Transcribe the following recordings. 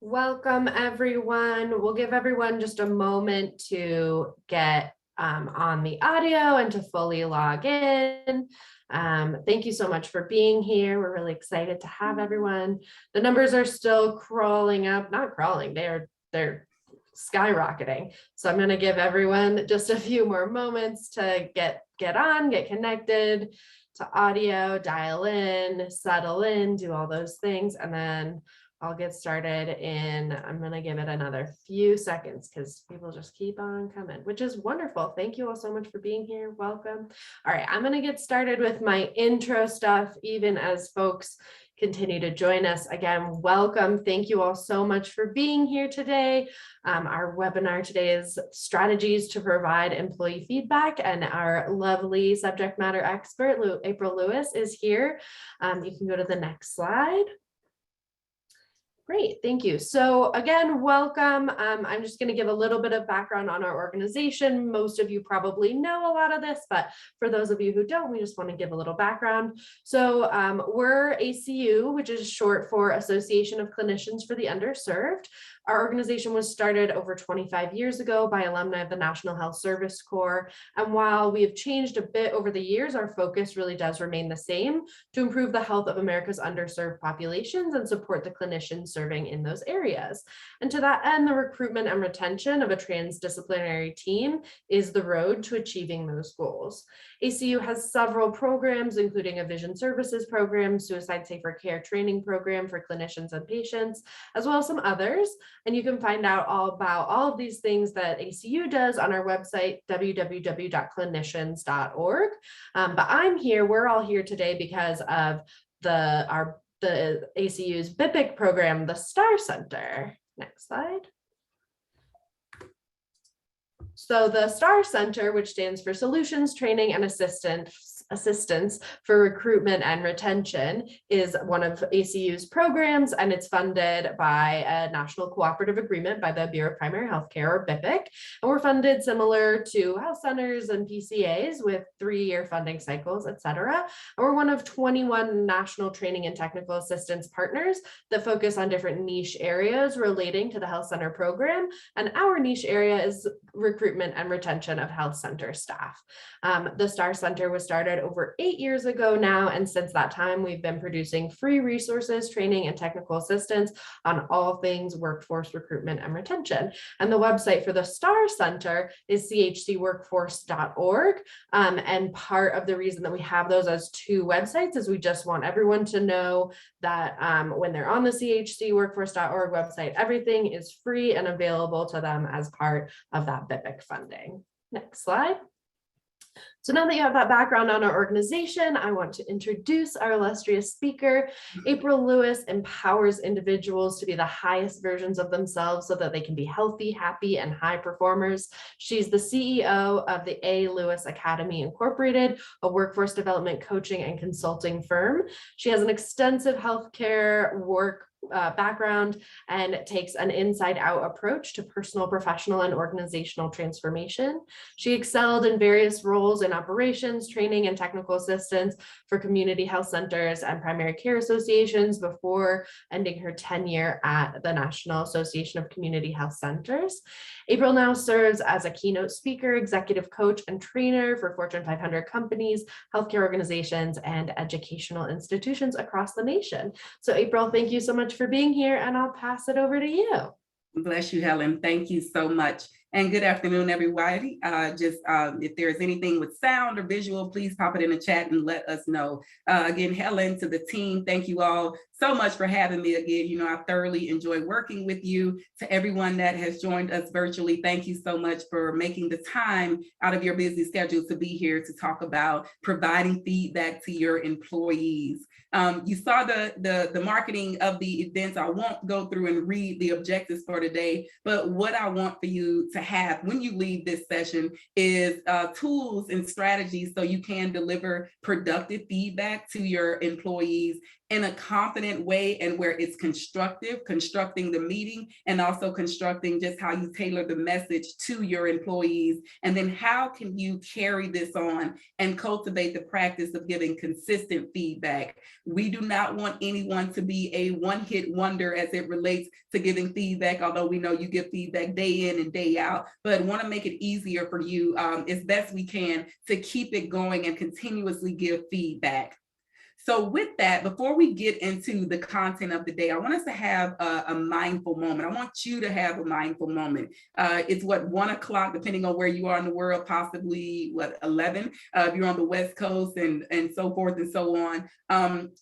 Welcome, everyone. We'll give everyone just a moment to get on the audio and to fully log in. Thank you so much for being here. We're really excited to have everyone. The numbers are still crawling up, not crawling, they're skyrocketing. So I'm going to give everyone just a few more moments to get on, get connected to audio, dial in, settle in, do all those things, and then I'll get started I'm going to give it another few seconds because people just keep on coming, which is wonderful. Thank you all so much for being here. Welcome. All right, I'm going to get started with my intro stuff, even as folks continue to join us. Again, welcome. Thank you all so much for being here today. Our webinar today is strategies to provide employee feedback, and our lovely subject matter expert, April Lewis, is here. You can go to the next slide. Great, thank you. So again, welcome. I'm just going to give a little bit of background on our organization. Most of you probably know a lot of this, but for those of you who don't, we just want to give a little background. So we're ACU, which is short for Association of Clinicians for the Underserved. Our organization was started over 25 years ago by alumni of the National Health Service Corps. And while we have changed a bit over the years, our focus really does remain the same: to improve the health of America's underserved populations and support the clinicians serving in those areas. And to that end, the recruitment and retention of a transdisciplinary team is the road to achieving those goals. ACU has several programs, including a vision services program, suicide safer care training program for clinicians and patients, as well as some others. And you can find out all about all of these things that ACU does on our website, www.clinicians.org. But we're all here today because of the ACU's BIPIC program, the Star Center. Next slide. So the Star Center, which stands for Solutions, Training, and Assistance for Recruitment and Retention, is one of ACU's programs, and it's funded by a national cooperative agreement by the Bureau of Primary Healthcare, or BIPIC. And we're funded similar to health centers and PCAs with 3-year funding cycles, et cetera. And we're one of 21 national training and technical assistance partners that focus on different niche areas relating to the health center program. And our niche area is recruitment and retention of health center staff. The Star Center was started over 8 years ago now, and since that time, we've been producing free resources, training, and technical assistance on all things workforce recruitment and retention. And the website for the Star Center is chcworkforce.org. And part of the reason that we have those as 2 websites is we just want everyone to know that when they're on the chcworkforce.org website, everything is free and available to them as part of that BIPIC funding. Next slide. So now that you have that background on our organization, I want to introduce our illustrious speaker. April Lewis empowers individuals to be the highest versions of themselves so that they can be healthy, happy, and high performers. She's the CEO of the A. Lewis Academy Incorporated, a workforce development coaching and consulting firm. She has an extensive healthcare work background and takes an inside-out approach to personal, professional, and organizational transformation. She excelled in various roles in operations, training, and technical assistance for community health centers and primary care associations before ending her tenure at the National Association of Community Health Centers. April now serves as a keynote speaker, executive coach, and trainer for Fortune 500 companies, healthcare organizations, and educational institutions across the nation. So April, thank you so much for being here, and I'll pass it over to you. Bless you, Helen. Thank you so much. And good afternoon, everybody. If there's anything with sound or visual, please pop it in the chat and let us know. Again, Helen, to the team, thank you all so much for having me again. You know, I thoroughly enjoy working with you. To everyone that has joined us virtually, thank you so much for making the time out of your busy schedule to be here to talk about providing feedback to your employees. You saw the marketing of the events. I won't go through and read the objectives for today, but what I want for you to have when you leave this session is tools and strategies so you can deliver productive feedback to your employees in a confident confident way and where it's constructive, constructing the meeting, and also constructing just how you tailor the message to your employees. And then how can you carry this on and cultivate the practice of giving consistent feedback? We do not want anyone to be a one-hit wonder as it relates to giving feedback, although we know you give feedback day in and day out, but want to make it easier for you as best we can to keep it going and continuously give feedback. So with that, before we get into the content of the day, I want us to have a mindful moment. I want you to have a mindful moment. It's what, 1 o'clock, depending on where you are in the world, possibly what, 11, if you're on the West Coast and so forth and so on.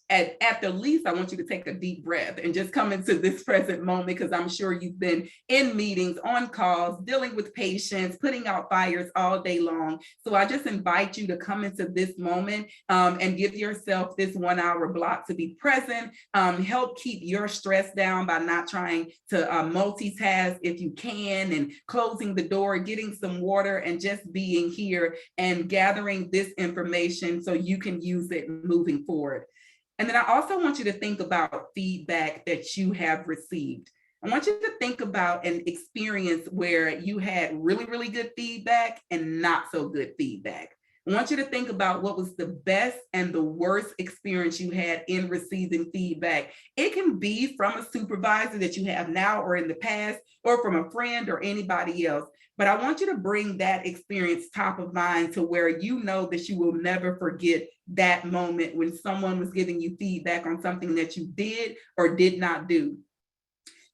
At the least, I want you to take a deep breath and just come into this present moment, because I'm sure you've been in meetings, on calls, dealing with patients, putting out fires all day long. So I just invite you to come into this moment and give yourself this 1 hour block to be present. Help keep your stress down by not trying to multitask if you can, and closing the door, getting some water, and just being here and gathering this information so you can use it moving forward. And then I also want you to think about feedback that you have received. I want you to think about an experience where you had really, really good feedback and not so good feedback. I want you to think about what was the best and the worst experience you had in receiving feedback. It can be from a supervisor that you have now or in the past, or from a friend or anybody else. But I want you to bring that experience top of mind to where you know that you will never forget that moment when someone was giving you feedback on something that you did or did not do.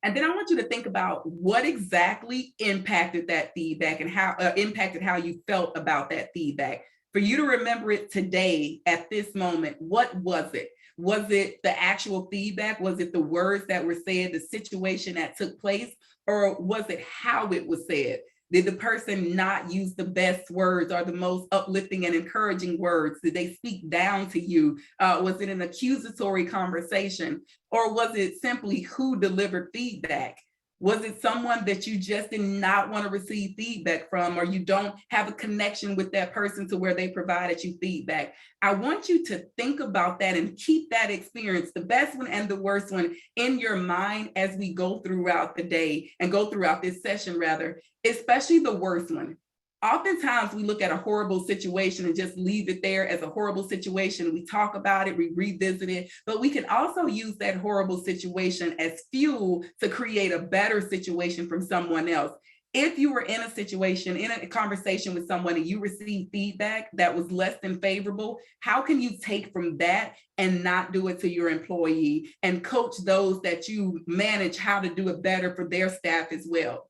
And then I want you to think about what exactly impacted that feedback and how impacted how you felt about that feedback. For you to remember it today at this moment, what was it? Was it the actual feedback? Was it the words that were said, the situation that took place? Or was it how it was said? Did the person not use the best words or the most uplifting and encouraging words? Did they speak down to you? Was it an accusatory conversation? Or was it simply who delivered feedback? Was it someone that you just did not want to receive feedback from, or you don't have a connection with that person to where they provided you feedback? I want you to think about that and keep that experience, the best one and the worst one, in your mind as we go throughout the day and go throughout this session, rather, especially the worst one. Oftentimes we look at a horrible situation and just leave it there as a horrible situation. We talk about it, we revisit it, but we can also use that horrible situation as fuel to create a better situation from someone else. If you were in a situation, in a conversation with someone and you received feedback that was less than favorable, how can you take from that and not do it to your employee and coach those that you manage how to do it better for their staff as well?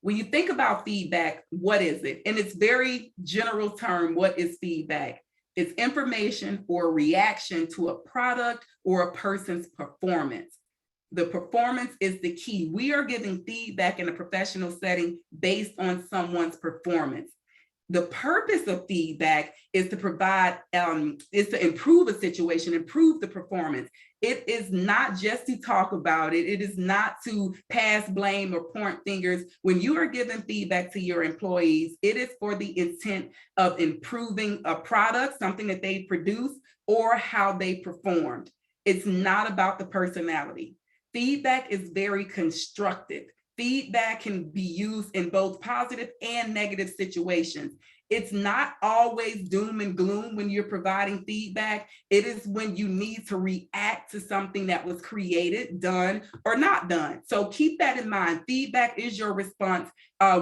When you think about feedback, what is it? In its very general term, what is feedback? It's information or reaction to a product or a person's performance. The performance is the key. We are giving feedback in a professional setting based on someone's performance. The purpose of feedback is to provide, is to improve a situation, improve the performance. It is not just to talk about it. It is not to pass blame or point fingers. When you are giving feedback to your employees, it is for the intent of improving a product, something that they produce, or how they performed. It's not about the personality. Feedback is very constructive. Feedback can be used in both positive and negative situations. It's not always doom and gloom when you're providing feedback. It is when you need to react to something that was created, done, or not done. So keep that in mind. Feedback is your response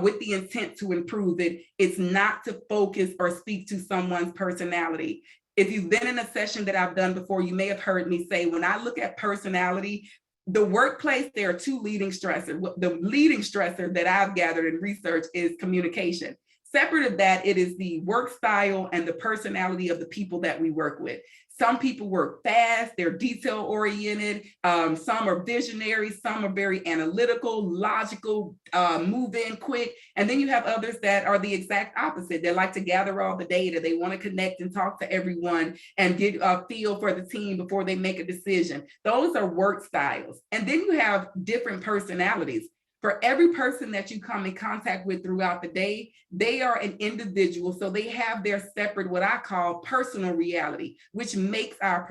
with the intent to improve it. It's not to focus or speak to someone's personality. If you've been in a session that I've done before, you may have heard me say, when I look at personality, the workplace, there are two leading stressors. The leading stressor that I've gathered in research is communication. Separate of that, it is the work style and the personality of the people that we work with. Some people work fast, they're detail oriented, some are visionary, some are very analytical, logical, move in quick. And then you have others that are the exact opposite. They like to gather all the data. They want to connect and talk to everyone and get a feel for the team before they make a decision. Those are work styles. And then you have different personalities. For every person that you come in contact with throughout the day, they are an individual. So they have their separate, what I call personal reality, which makes our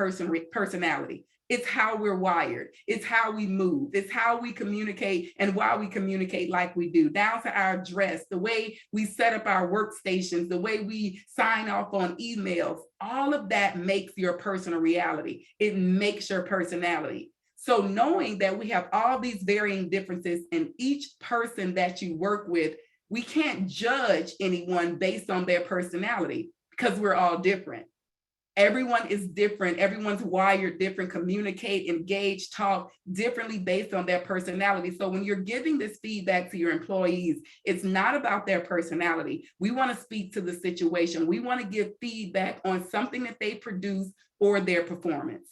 personality. It's how we're wired. It's how we move. It's how we communicate and why we communicate like we do, down to our dress, the way we set up our workstations, the way we sign off on emails. All of that makes your personal reality. It makes your personality. So knowing that we have all these varying differences in each person that you work with, we can't judge anyone based on their personality because we're all different. Everyone is different. Everyone's wired different, communicate, engage, talk differently based on their personality. So when you're giving this feedback to your employees, it's not about their personality. We want to speak to the situation. We want to give feedback on something that they produce or their performance.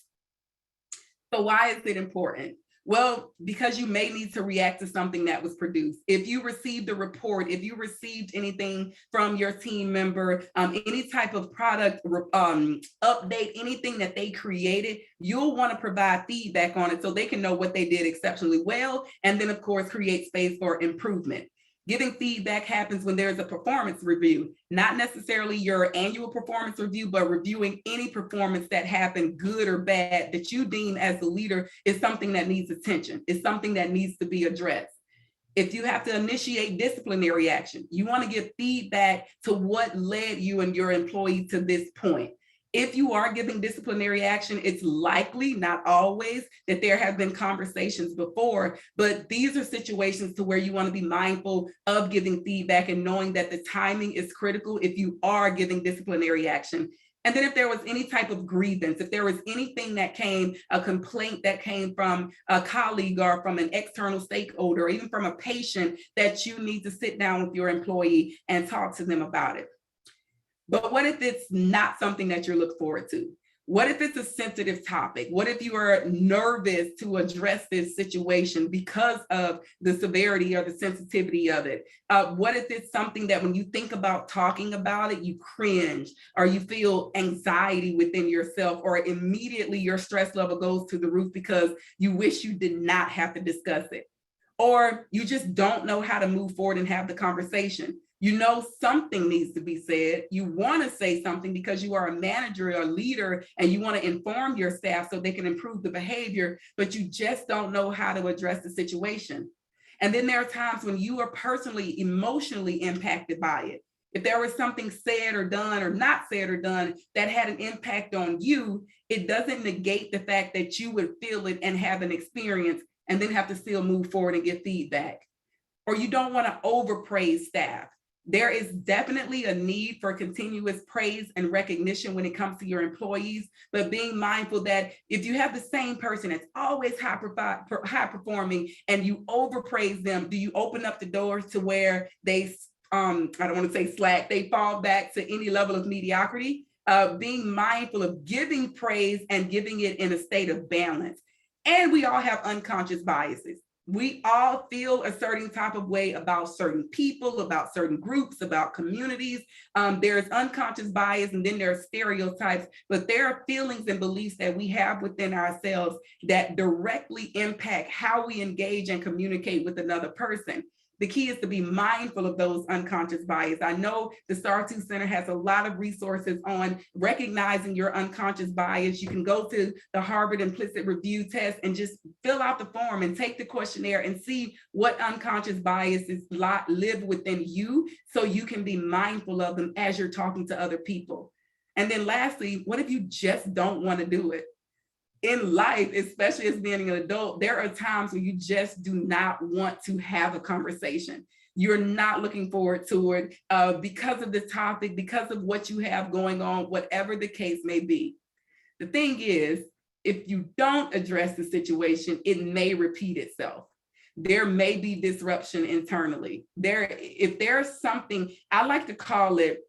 So why is it important? Well, because you may need to react to something that was produced. If you received a report, if you received anything from your team member, any type of product update, anything that they created, you'll want to provide feedback on it so they can know what they did exceptionally well, and then of course create space for improvement. Giving feedback happens when there's a performance review, not necessarily your annual performance review, but reviewing any performance that happened, good or bad, that you deem as the leader is something that needs attention, is something that needs to be addressed. If you have to initiate disciplinary action, you want to give feedback to what led you and your employee to this point. If you are giving disciplinary action, it's likely, not always, that there have been conversations before, but these are situations to where you want to be mindful of giving feedback and knowing that the timing is critical if you are giving disciplinary action. And then if there was any type of grievance, if there was anything that came, a complaint that came from a colleague or from an external stakeholder, or even from a patient, that you need to sit down with your employee and talk to them about it. But what if it's not something that you look forward to? What if it's a sensitive topic? What if you are nervous to address this situation because of the severity or the sensitivity of it? What if it's something that when you think about talking about it, you cringe or you feel anxiety within yourself, or immediately your stress level goes to the roof because you wish you did not have to discuss it? Or you just don't know how to move forward and have the conversation. You know something needs to be said. You want to say something because you are a manager or a leader and you want to inform your staff so they can improve the behavior, but you just don't know how to address the situation. And then there are times when you are personally, emotionally impacted by it. If there was something said or done or not said or done that had an impact on you, it doesn't negate the fact that you would feel it and have an experience and then have to still move forward and give feedback. Or you don't want to overpraise staff. There is definitely a need for continuous praise and recognition when it comes to your employees, but being mindful that if you have the same person that's always high performing and you overpraise them, do you open up the doors to where they, I don't want to say slack, they fall back to any level of mediocrity? Being mindful of giving praise and giving it in a state of balance. And we all have unconscious biases. We all feel a certain type of way about certain people, about certain groups, about communities. There's unconscious bias, and then there are stereotypes, but there are feelings and beliefs that we have within ourselves that directly impact how we engage and communicate with another person. The key is to be mindful of those unconscious bias. I know the Star Center has a lot of resources on recognizing your unconscious bias. You can go to the Harvard Implicit Review Test and just fill out the form and take the questionnaire and see what unconscious biases live within you so you can be mindful of them as you're talking to other people. And then lastly, what if you just don't want to do it? In life, especially as being an adult, there are times when you just do not want to have a conversation. You're not looking forward to it because of the topic, because of what you have going on, whatever the case may be. The thing is, if you don't address the situation, it may repeat itself. There may be disruption internally. If there's something, I like to call it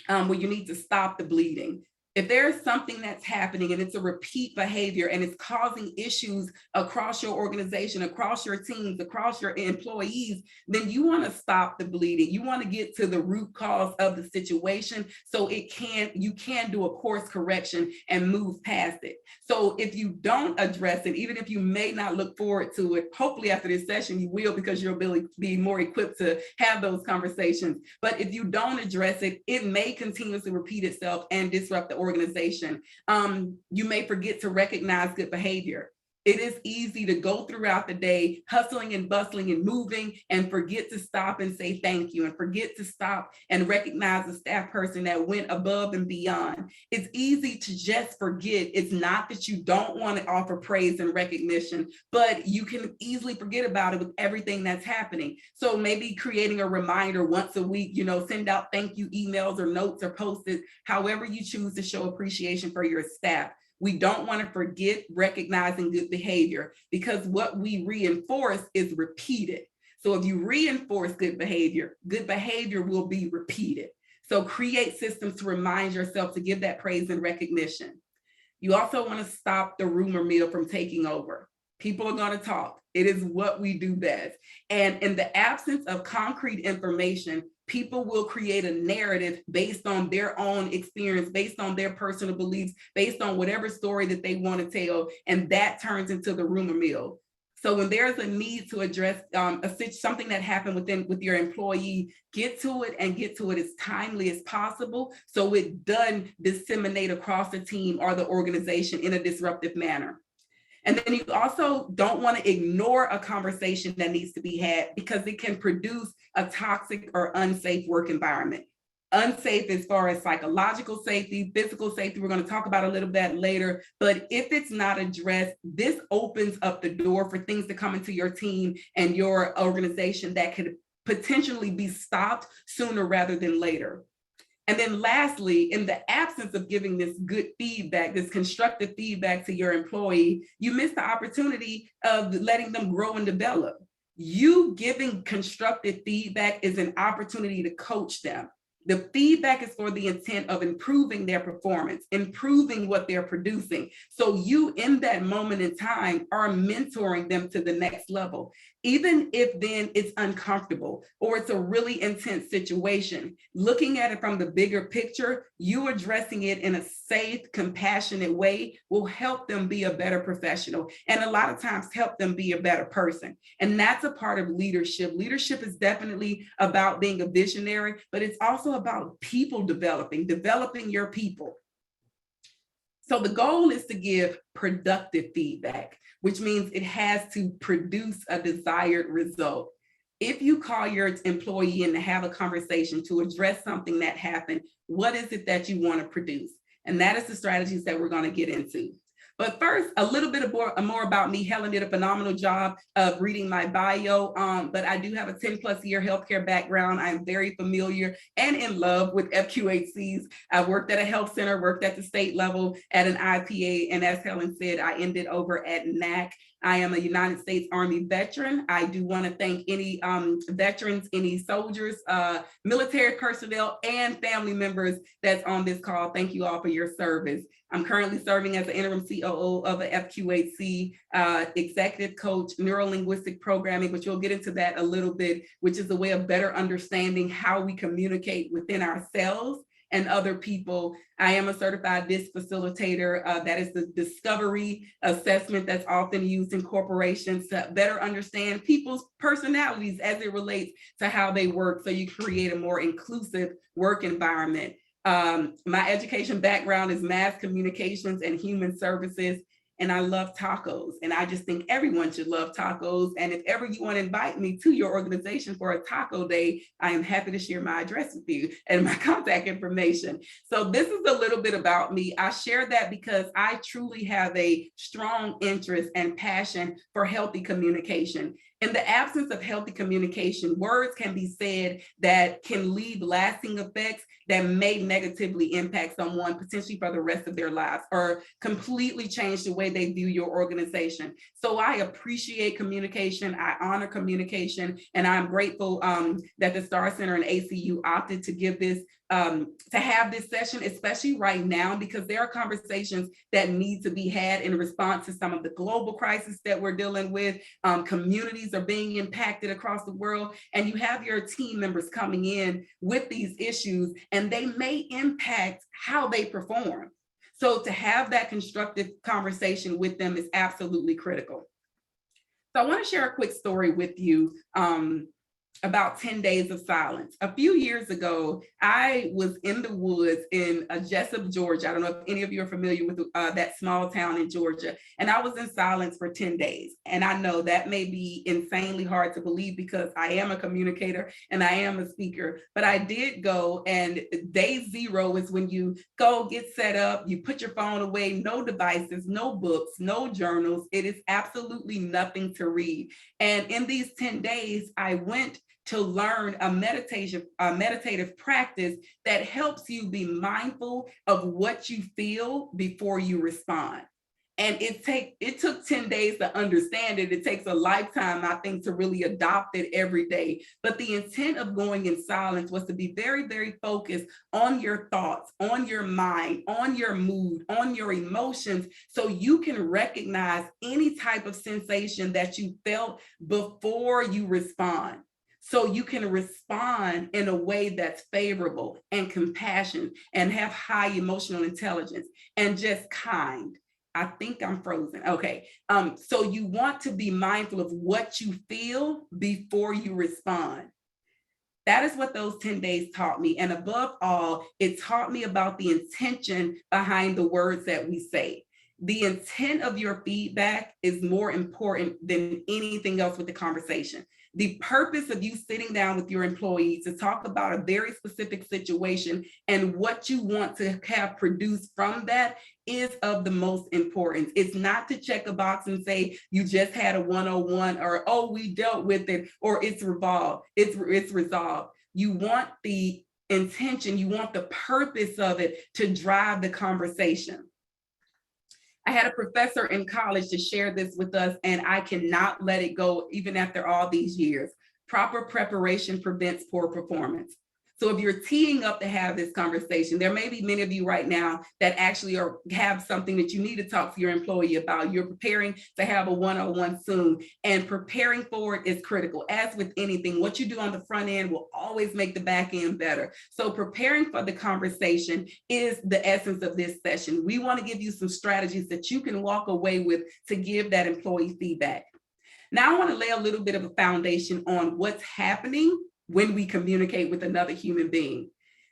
where you need to stop the bleeding. If there's something that's happening and it's a repeat behavior and it's causing issues across your organization, across your teams, across your employees, then you want to stop the bleeding. You want to get to the root cause of the situation so you can do a course correction and move past it. So if you don't address it, even if you may not look forward to it, hopefully after this session you will, because you'll be more equipped to have those conversations. But if you don't address it, it may continuously repeat itself and disrupt the organization. You may forget to recognize good behavior. It is easy to go throughout the day, hustling and bustling and moving, and forget to stop and say thank you, and forget to stop and recognize a staff person that went above and beyond. It's easy to just forget. It's not that you don't want to offer praise and recognition, but you can easily forget about it with everything that's happening. So maybe creating a reminder once a week, send out thank you emails or notes or post-its, however you choose to show appreciation for your staff. We don't want to forget recognizing good behavior, because what we reinforce is repeated. So if you reinforce good behavior will be repeated. So create systems to remind yourself to give that praise and recognition. You also want to stop the rumor mill from taking over. People are going to talk. It is what we do best. And in the absence of concrete information, people will create a narrative based on their own experience, based on their personal beliefs, based on whatever story that they want to tell, and that turns into the rumor mill. So when there's a need to address something that happened with your employee, get to it and get to it as timely as possible, so it doesn't disseminate across the team or the organization in a disruptive manner. And then you also don't want to ignore a conversation that needs to be had, because it can produce a toxic or unsafe work environment. Unsafe as far as psychological safety, physical safety, we're going to talk about a little bit later. But if it's not addressed, this opens up the door for things to come into your team and your organization that could potentially be stopped sooner rather than later. And then lastly, in the absence of giving this good feedback, this constructive feedback to your employee, you miss the opportunity of letting them grow and develop. You giving constructive feedback is an opportunity to coach them. The feedback is for the intent of improving their performance, improving what they're producing. So you, in that moment in time, are mentoring them to the next level. Even if then it's uncomfortable or it's a really intense situation, looking at it from the bigger picture, you addressing it in a safe, compassionate way will help them be a better professional, and a lot of times help them be a better person. And that's a part of leadership. Leadership is definitely about being a visionary, but it's also about people developing your people. So the goal is to give productive feedback, which means it has to produce a desired result. If you call your employee in to have a conversation to address something that happened, what is it that you want to produce? And that is the strategies that we're going to get into. But first, a little bit more about me. Helen did a phenomenal job of reading my bio, but I do have a 10+ year healthcare background. I'm very familiar and in love with FQHCs. I worked at a health center, worked at the state level at an IPA, and as Helen said, I ended over at NAC. I am a United States Army veteran. I do want to thank any veterans, any soldiers, military personnel, and family members that's on this call. Thank you all for your service. I'm currently serving as the interim COO of a FQHC, executive coach, neuro-linguistic programming, which we'll get into that a little bit, which is a way of better understanding how we communicate within ourselves and other people. I am a certified DISC facilitator. That is the discovery assessment that's often used in corporations to better understand people's personalities as it relates to how they work, so you create a more inclusive work environment. My education background is mass communications and human services, and I love tacos. And I just think everyone should love tacos. And if ever you want to invite me to your organization for a taco day, I am happy to share my address with you and my contact information. So this is a little bit about me. I share that because I truly have a strong interest and passion for healthy communication. In the absence of healthy communication, words can be said that can leave lasting effects that may negatively impact someone potentially for the rest of their lives, or completely change the way they view your organization. So I appreciate communication. I honor communication, and I'm grateful that the Star Center and ACU opted to give this to have this session, especially right now, because there are conversations that need to be had in response to some of the global crisis that we're dealing with. Communities are being impacted across the world, and you have your team members coming in with these issues, and they may impact how they perform. So to have that constructive conversation with them is absolutely critical. So I want to share a quick story with you. about 10 days of silence. A few years ago, I was in the woods in Jessup, Georgia. I don't know if any of you are familiar with that small town in Georgia. And I was in silence for 10 days. And I know that may be insanely hard to believe because I am a communicator and I am a speaker, but I did go, and day 0 is when you go get set up, you put your phone away, no devices, no books, no journals. It is absolutely nothing to read. And in these 10 days, I went to learn a meditative practice that helps you be mindful of what you feel before you respond. And it took 10 days to understand it. It takes a lifetime, I think, to really adopt it every day. But the intent of going in silence was to be very, very focused on your thoughts, on your mind, on your mood, on your emotions, so you can recognize any type of sensation that you felt before you respond. So you can respond in a way that's favorable and compassionate and have high emotional intelligence and just kind. I think I'm frozen. Okay. So you want to be mindful of what you feel before you respond. That is what those 10 days taught me. And above all, it taught me about the intention behind the words that we say. The intent of your feedback is more important than anything else with the conversation. The purpose of you sitting down with your employees to talk about a very specific situation and what you want to have produced from that is of the most importance. It's not to check a box and say you just had a 101 or, oh, we dealt with it, or it's resolved. It's resolved. You want the intention, you want the purpose of it to drive the conversation. I had a professor in college to share this with us, and I cannot let it go even after all these years. Proper preparation prevents poor performance. So if you're teeing up to have this conversation, there may be many of you right now that actually have something that you need to talk to your employee about. You're preparing to have a one-on-one soon, and preparing for it is critical. As with anything, what you do on the front end will always make the back end better. So preparing for the conversation is the essence of this session. We want to give you some strategies that you can walk away with to give that employee feedback. Now I want to lay a little bit of a foundation on what's happening when we communicate with another human being.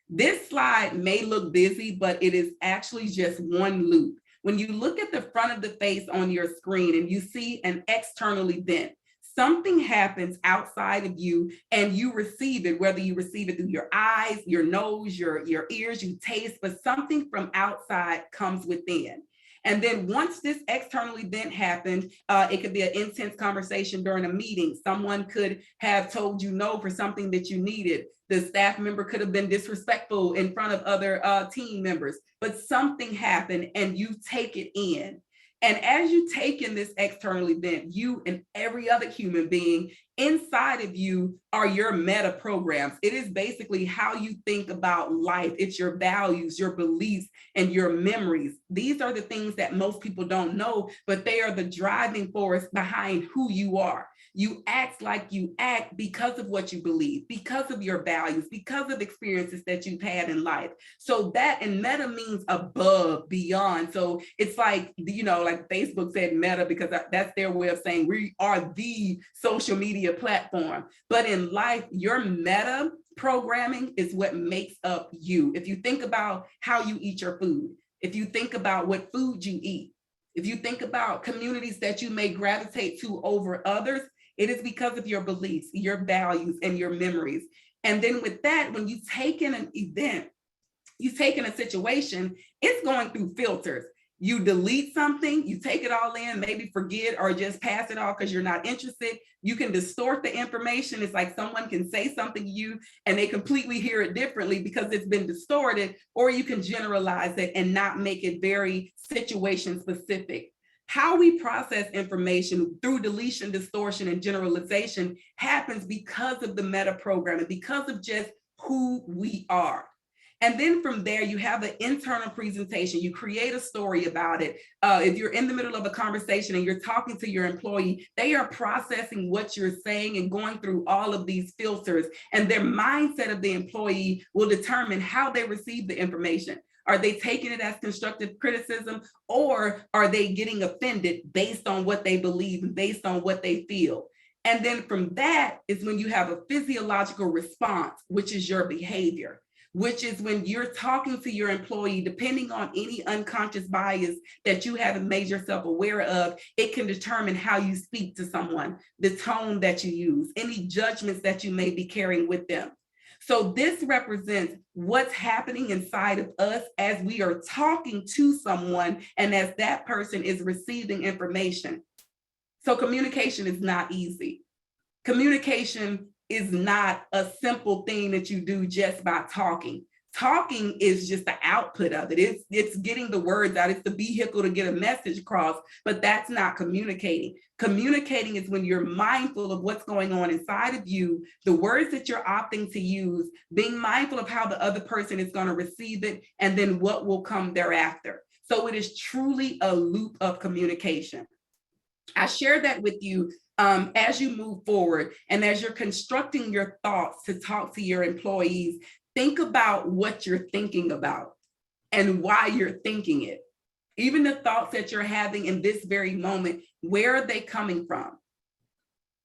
This slide may look busy, but it is actually just one loop. When you look at the front of the face on your screen and you see an external event, something happens outside of you and you receive it, whether you receive it through your eyes, your nose, your ears, you taste, but something from outside comes within. And then once this external event happened, it could be an intense conversation during a meeting. Someone could have told you no for something that you needed. The staff member could have been disrespectful in front of other team members, but something happened and you take it in. And as you take in this external event, you and every other human being inside of you are your meta programs. It is basically how you think about life. It's your values, your beliefs, and your memories. These are the things that most people don't know, but they are the driving force behind who you are. You act like you act because of what you believe, because of your values, because of experiences that you've had in life. So that, and meta means above, beyond. So it's like, like Facebook said meta because that's their way of saying we are the social media platform. But in life, your meta programming is what makes up you. If you think about how you eat your food, if you think about what food you eat, if you think about communities that you may gravitate to over others, it is because of your beliefs, your values, and your memories. And then with that, when you take in an event, you take in a situation, it's going through filters. You delete something, you take it all in, maybe forget or just pass it off because you're not interested. You can distort the information. It's like someone can say something to you and they completely hear it differently because it's been distorted, or you can generalize it and not make it very situation specific. How we process information through deletion, distortion, and generalization happens because of the meta program and because of just who we are. And then from there, you have an internal presentation. You create a story about it. If you're in the middle of a conversation and you're talking to your employee, they are processing what you're saying and going through all of these filters. And their mindset of the employee will determine how they receive the information. Are they taking it as constructive criticism, or are they getting offended based on what they believe and based on what they feel? And then from that is when you have a physiological response, which is your behavior, which is when you're talking to your employee, depending on any unconscious bias that you haven't made yourself aware of, it can determine how you speak to someone, the tone that you use, any judgments that you may be carrying with them. So this represents what's happening inside of us as we are talking to someone and as that person is receiving information. So communication is not easy. Communication is not a simple thing that you do just by talking. Talking is just the output of it. It's getting the words out. It's the vehicle to get a message across, but that's not communicating. Communicating is when you're mindful of what's going on inside of you, the words that you're opting to use, being mindful of how the other person is going to receive it, and then what will come thereafter. So it is truly a loop of communication. I share that with you as you move forward and as you're constructing your thoughts to talk to your employees. Think about what you're thinking about and why you're thinking it. Even the thoughts that you're having in this very moment, where are they coming from?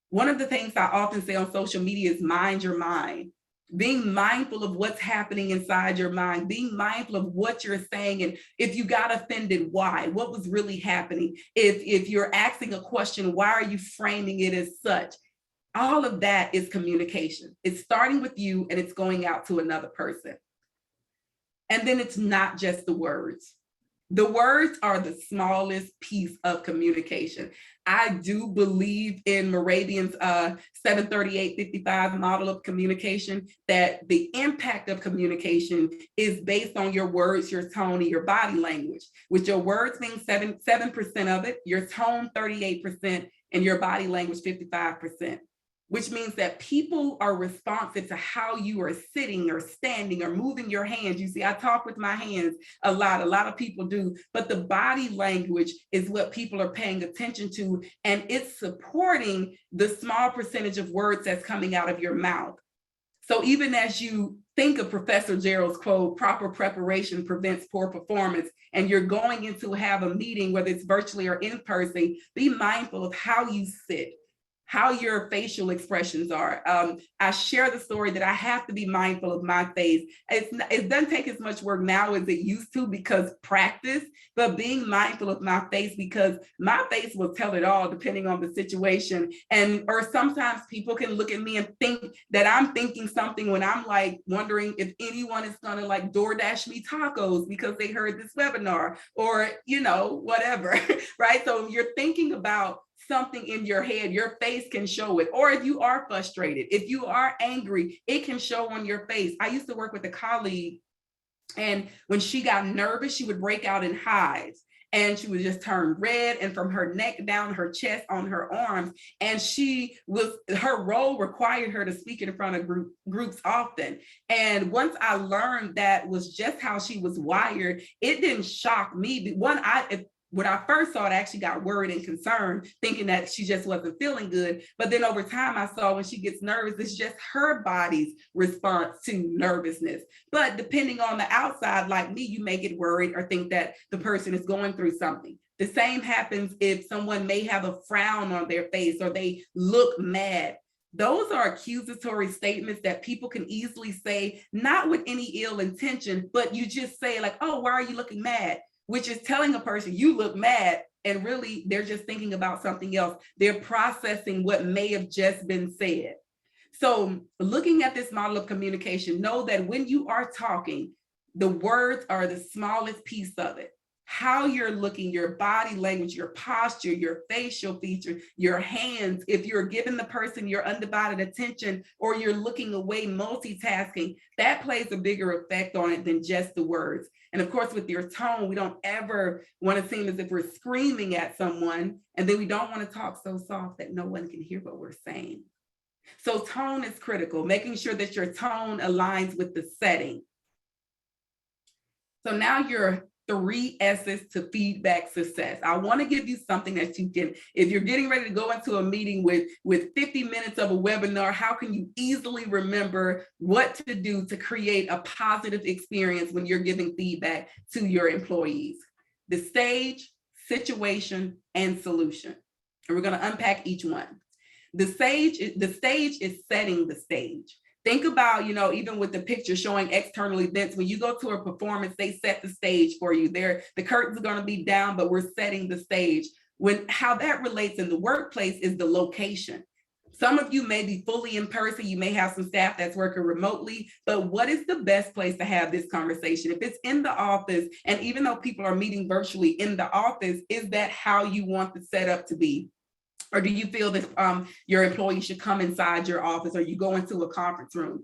One of the things I often say on social media is mind your mind. Being mindful of what's happening inside your mind, being mindful of what you're saying, and if you got offended, why? What was really happening? If you're asking a question, why are you framing it as such? All of that is communication. It's starting with you and it's going out to another person. And then it's not just the words. The words are the smallest piece of communication. I do believe in Moravian's 738-55 model of communication, that the impact of communication is based on your words, your tone, and your body language, with your words being 7% of it, your tone 38%, and your body language 55%. Which means that people are responsive to how you are sitting or standing or moving your hands. You see, I talk with my hands a lot of people do, but the body language is what people are paying attention to, and it's supporting the small percentage of words that's coming out of your mouth. So even as you think of Professor Gerald's quote, proper preparation prevents poor performance, and you're going in to have a meeting, whether it's virtually or in person, be mindful of how you sit, how your facial expressions are. I share the story that I have to be mindful of my face. It doesn't take as much work now as it used to because practice, but being mindful of my face, because my face will tell it all depending on the situation. Or sometimes people can look at me and think that I'm thinking something when I'm like wondering if anyone is gonna like DoorDash me tacos because they heard this webinar, or whatever, right? So you're thinking about something in your head, your face can show it. Or if you are frustrated, if you are angry, it can show on your face. I used to work with a colleague, and when she got nervous, she would break out in hives, and she would just turn red, and from her neck down her chest, on her arms. And her role required her to speak in front of groups often. And once I learned that was just how she was wired, it didn't shock me. When I first saw it, I actually got worried and concerned, thinking that she just wasn't feeling good. But then over time, I saw when she gets nervous, it's just her body's response to nervousness. But depending on the outside, like me, you may get worried or think that the person is going through something. The same happens if someone may have a frown on their face or they look mad. Those are accusatory statements that people can easily say, not with any ill intention, but you just say like, oh, why are you looking mad? Which is telling a person you look mad, and really they're just thinking about something else. They're processing what may have just been said. So looking at this model of communication, know that when you are talking, the words are the smallest piece of it. How you're looking, your body language, your posture, your facial features, your hands, if you're giving the person your undivided attention or you're looking away, multitasking, that plays a bigger effect on it than just the words. And of course, with your tone, we don't ever want to seem as if we're screaming at someone, and then we don't want to talk so soft that no one can hear what we're saying. So tone is critical, making sure that your tone aligns with the setting. So now your 3 S's to feedback success. I want to give you something that you can, if you're getting ready to go into a meeting with 50 minutes of a webinar, how can you easily remember what to do to create a positive experience when you're giving feedback to your employees? The stage, situation, and solution. And we're going to unpack each one. The stage is setting the stage. Think about, even with the picture showing external events, when you go to a performance, they set the stage for you. The curtains are going to be down, but we're setting the stage. How that relates in the workplace is the location. Some of you may be fully in person. You may have some staff that's working remotely, but what is the best place to have this conversation? If it's in the office, and even though people are meeting virtually in the office, is that how you want the setup to be? Or do you feel that your employees should come inside your office, or you go into a conference room?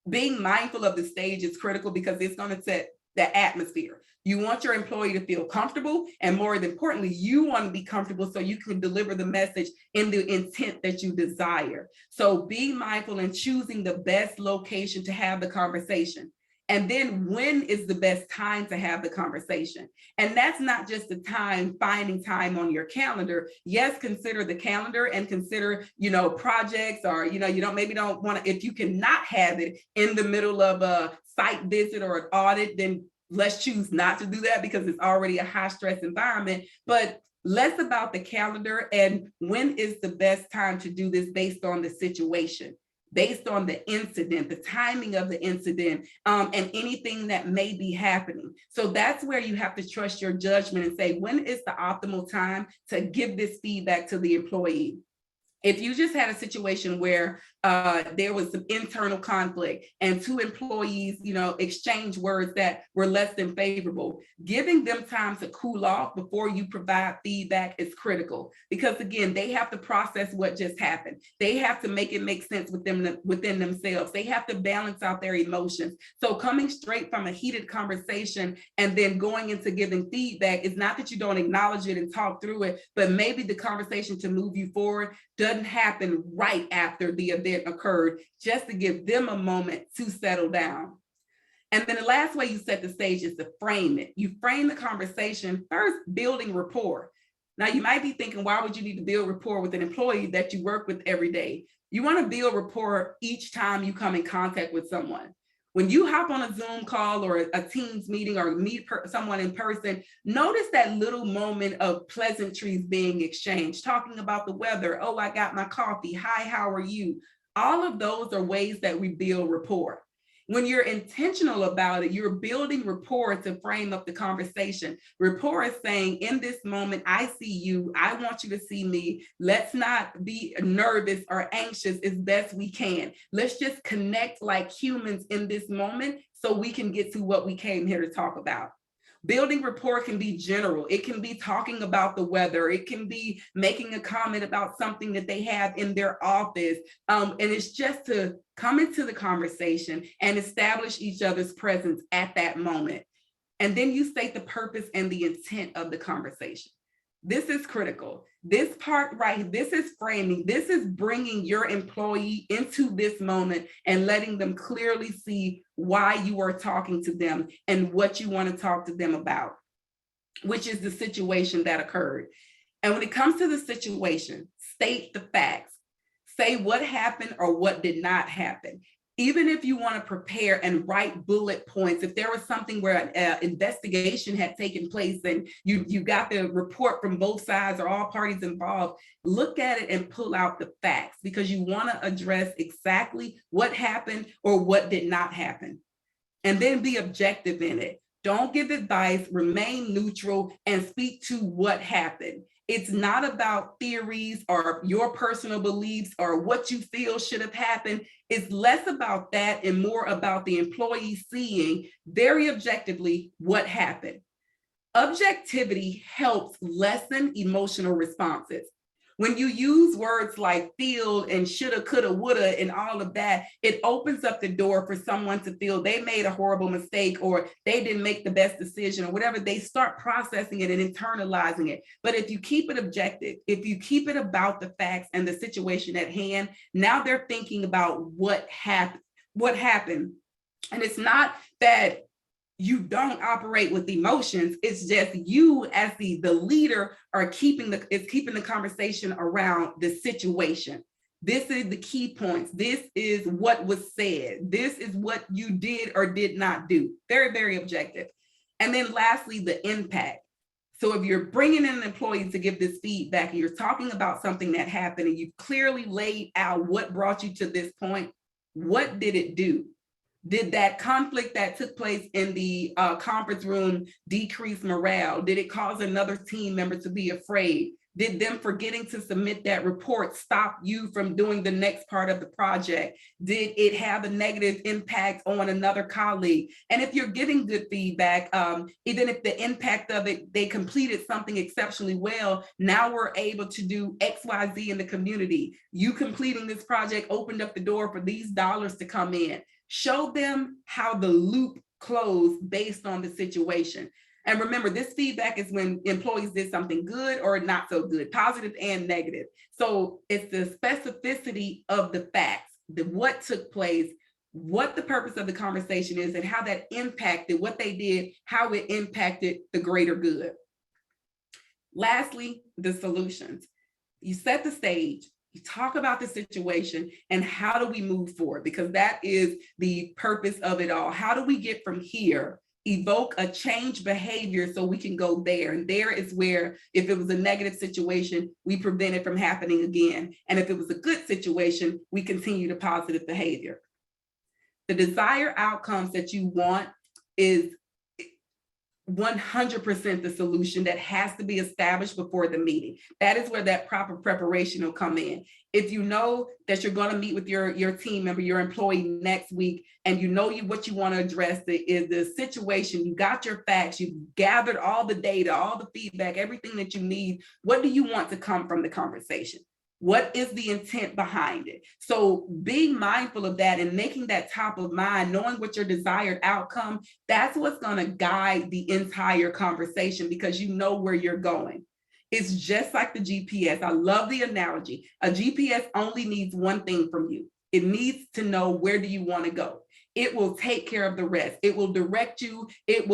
Being mindful of the stage is critical because it's going to set the atmosphere. You want your employee to feel comfortable, and more importantly, you want to be comfortable so you can deliver the message in the intent that you desire. So be mindful in choosing the best location to have the conversation. And then when is the best time to have the conversation? And that's not just the time, finding time on your calendar. Yes, consider the calendar and consider, projects, or, you don't want to, if you cannot have it in the middle of a site visit or an audit, then let's choose not to do that because it's already a high stress environment. But less about the calendar and when is the best time to do this based on the situation, based on the incident, the timing of the incident, and anything that may be happening. So that's where you have to trust your judgment and say, when is the optimal time to give this feedback to the employee? If you just had a situation where there was some internal conflict and two employees, exchange words that were less than favorable, giving them time to cool off before you provide feedback is critical, because again, they have to process what just happened. They have to make it make sense within themselves. They have to balance out their emotions. So coming straight from a heated conversation and then going into giving feedback is not that you don't acknowledge it and talk through it, but maybe the conversation to move you forward doesn't happen right after the event occurred, just to give them a moment to settle down. And then the last way you set the stage is to frame it. You frame the conversation first, building rapport. Now you might be thinking, why would you need to build rapport with an employee that you work with every day? You want to build rapport each time you come in contact with someone. When you hop on a Zoom call or a Teams meeting or meet someone in person, notice that little moment of pleasantries being exchanged, talking about the weather. Oh, I got my coffee. Hi, how are you? All of those are ways that we build rapport. When you're intentional about it, you're building rapport to frame up the conversation. Rapport is saying, in this moment, I see you. I want you to see me. Let's not be nervous or anxious as best we can. Let's just connect like humans in this moment so we can get to what we came here to talk about. Building rapport can be general. It can be talking about the weather. It can be making a comment about something that they have in their office. And it's just to come into the conversation and establish each other's presence at that moment. And then you state the purpose and the intent of the conversation. This is critical. This part right here, this is framing. This is bringing your employee into this moment and letting them clearly see why you are talking to them and what you want to talk to them about, which is the situation that occurred. And when it comes to the situation, state the facts. Say what happened or what did not happen. Even if you want to prepare and write bullet points, if there was something where an investigation had taken place and you got the report from both sides or all parties involved, look at it and pull out the facts, because you want to address exactly what happened or what did not happen. And then be objective in it. Don't give advice, remain neutral, and speak to what happened. It's not about theories or your personal beliefs or what you feel should have happened. It's less about that and more about the employee seeing very objectively what happened. Objectivity helps lessen emotional responses. When you use words like feel and shoulda, coulda, woulda, and all of that, it opens up the door for someone to feel they made a horrible mistake or they didn't make the best decision or whatever. They start processing it and internalizing it. But if you keep it objective, if you keep it about the facts and the situation at hand, now they're thinking about what happened. And it's not that you don't operate with emotions. It's just you as the leader are keeping the conversation around the situation. This is the key points. This is what was said. This is what you did or did not do. Very, very objective. And then lastly, the impact. So if you're bringing in an employee to give this feedback and you're talking about something that happened and you've clearly laid out what brought you to this point, what did it do? Did that conflict that took place in the conference room decrease morale? Did it cause another team member to be afraid? Did them forgetting to submit that report stop you from doing the next part of the project? Did it have a negative impact on another colleague? And if you're giving good feedback, even if the impact of it, they completed something exceptionally well, now we're able to do X, Y, Z in the community. You completing this project opened up the door for these dollars to come in. Show them how the loop closed based on the situation. And remember, this feedback is when employees did something good or not so good, positive and negative. So it's the specificity of the facts, what took place, what the purpose of the conversation is, and how that impacted what they did, how it impacted the greater good. Lastly, the solutions. You set the stage. You talk about the situation and how do we move forward? Because that is the purpose of it all. How do we get from here, evoke a change behavior so we can go there? And there is where, if it was a negative situation, we prevent it from happening again. And if it was a good situation, we continue the positive behavior. The desired outcomes that you want is 100% the solution that has to be established before the meeting. That is where that proper preparation will come in. If you know that you're going to meet with your team member, your employee next week, and you know what you want to address is the situation, you got your facts, you've gathered all the data, all the feedback, everything that you need. What do you want to come from the conversation? What is the intent behind it? So being mindful of that and making that top of mind, knowing what your desired outcome, that's what's going to guide the entire conversation, because you know where you're going. It's just like the GPS. I love the analogy. A GPS only needs one thing from you. It needs to know where do you want to go. It will take care of the rest. It will direct you. It